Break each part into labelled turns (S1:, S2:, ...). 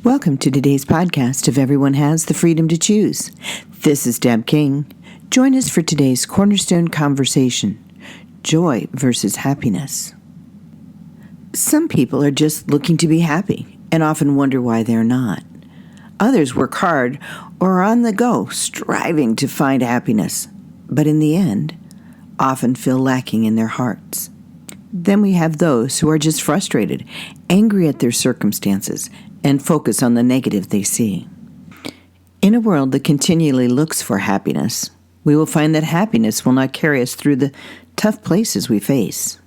S1: Welcome to today's podcast of Everyone Has the Freedom to Choose. This is Deb King. Join us for today's Cornerstone Conversation, Joy versus Happiness. Some people are just looking to be happy and often wonder why they're not. Others work hard or are on the go, striving to find happiness, but in the end, often feel lacking in their hearts. Then we have those who are just frustrated, angry at their circumstances, and focus on the negative they see. In a world that continually looks for happiness, we will find that happiness will not carry us through the tough places we face.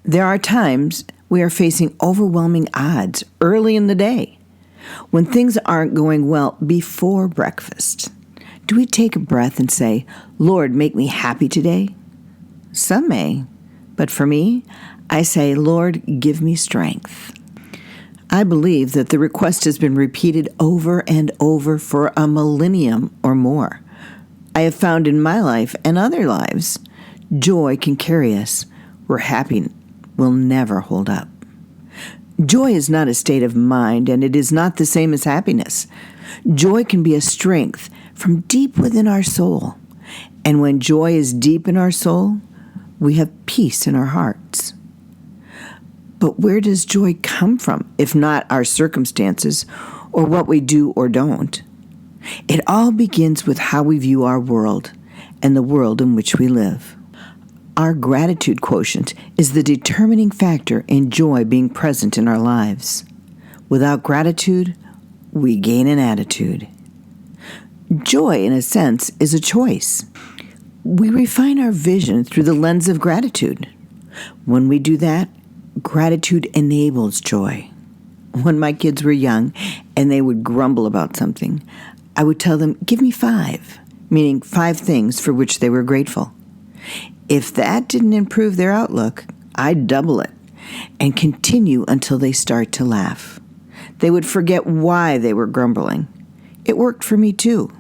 S1: There are times we are facing overwhelming odds early in the day, when things aren't going well before breakfast. Do we take a breath and say, "Lord, make me happy today"? Some may, but for me, I say, "Lord, give me strength." I believe that the request has been repeated over and over for a millennium or more. I have found in my life and other lives, joy can carry us where happiness will never hold up. Joy is not a state of mind, and it is not the same as happiness. Joy can be a strength from deep within our soul. And when joy is deep in our soul, we have peace in our hearts. But where does joy come from, if not our circumstances or what we do or don't? It all begins with how we view our world and the world in which we live. Our gratitude quotient is the determining factor in joy being present in our lives. Without gratitude, we gain an attitude. Joy, in a sense, is a choice. We refine our vision through the lens of gratitude. When we do that, gratitude enables joy. When my kids were young and they would grumble about something, I would tell them, "Give me 5, meaning 5 things for which they were grateful. If that didn't improve their outlook, I'd double it and continue until they start to laugh. They would forget why they were grumbling. It worked for me too.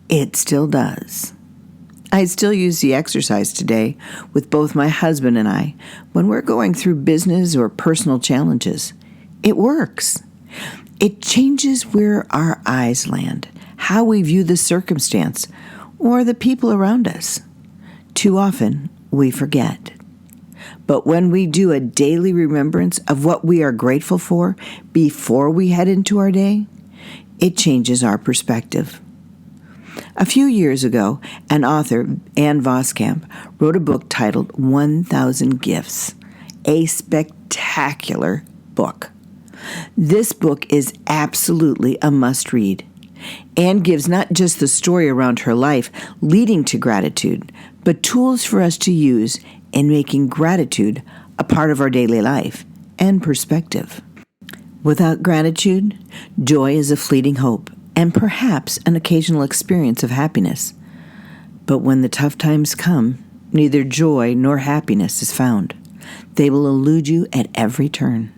S1: It still does. I still use the exercise today with both my husband and I when we're going through business or personal challenges. It works. It changes where our eyes land, how we view the circumstance or the people around us. Too often, we forget. But when we do a daily remembrance of what we are grateful for before we head into our day, it changes our perspective. A few years ago, an author, Ann Voskamp, wrote a book titled 1,000 Gifts, a spectacular book. This book is absolutely a must-read. Ann gives not just the story around her life leading to gratitude, but tools for us to use in making gratitude a part of our daily life and perspective. Without gratitude, joy is a fleeting hope and perhaps an occasional experience of happiness. But when the tough times come, neither joy nor happiness is found. They will elude you at every turn.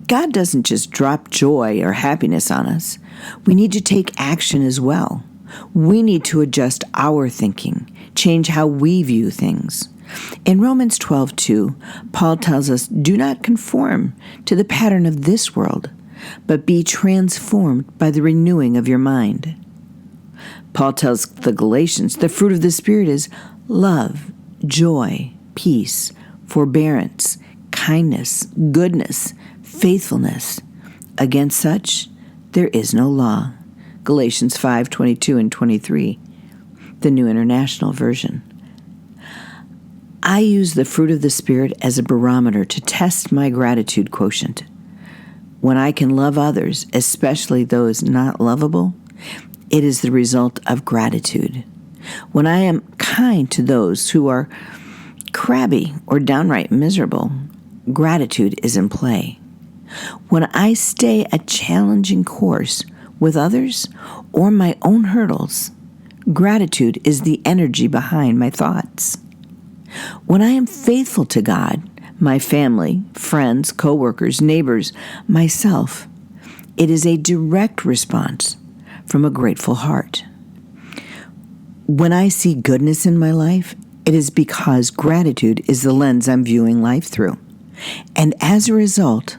S1: God doesn't just drop joy or happiness on us. We need to take action as well. We need to adjust our thinking, change how we view things. In Romans 12:2, Paul tells us, "Do not conform to the pattern of this world, but be transformed by the renewing of your mind." Paul tells the Galatians the fruit of the Spirit is love, joy, peace, forbearance, kindness, goodness, faithfulness. Against such, there is no law. Galatians 5:22 and 23, the New International Version. I use the fruit of the Spirit as a barometer to test my gratitude quotient. When I can love others, especially those not lovable, it is the result of gratitude. When I am kind to those who are crabby or downright miserable, gratitude is in play. When I stay a challenging course with others or my own hurdles, gratitude is the energy behind my thoughts. When I am faithful to God, my family, friends, coworkers, neighbors, myself, it is a direct response from a grateful heart. When I see goodness in my life, it is because gratitude is the lens I'm viewing life through. And as a result,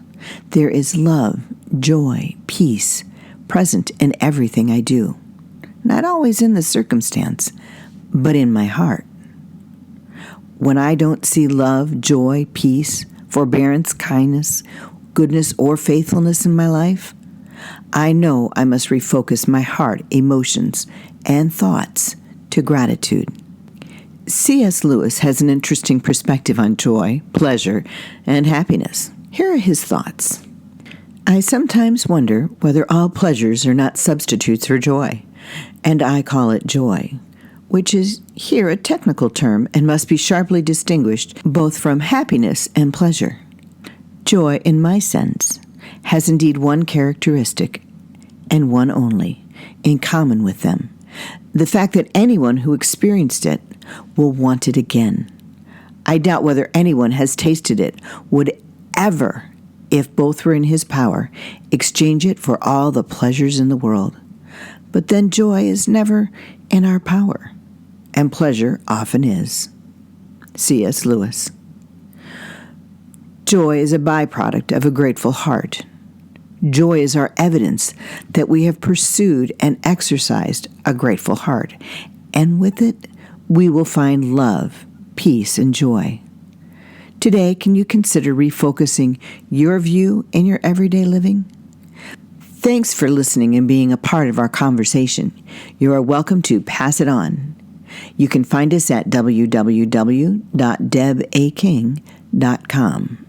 S1: there is love, joy, peace, present in everything I do. Not always in the circumstance, but in my heart. When I don't see love, joy, peace, forbearance, kindness, goodness, or faithfulness in my life, I know I must refocus my heart, emotions, and thoughts to gratitude. C.S. Lewis has an interesting perspective on joy, pleasure, and happiness. Here are his thoughts. I sometimes wonder whether all pleasures are not substitutes for joy, and I call it joy, which is here a technical term and must be sharply distinguished both from happiness and pleasure. Joy, in my sense, has indeed one characteristic, and one only, in common with them: the fact that anyone who experienced it will want it again. I doubt whether anyone has tasted it would ever, if both were in his power, exchange it for all the pleasures in the world. But then joy is never in our power, and pleasure often is. C.S. Lewis. Joy is a byproduct of a grateful heart. Joy is our evidence that we have pursued and exercised a grateful heart, and with it, we will find love, peace, and joy. Today, can you consider refocusing your view in your everyday living? Thanks for listening and being a part of our conversation. You are welcome to pass it on. You can find us at www.debaking.com.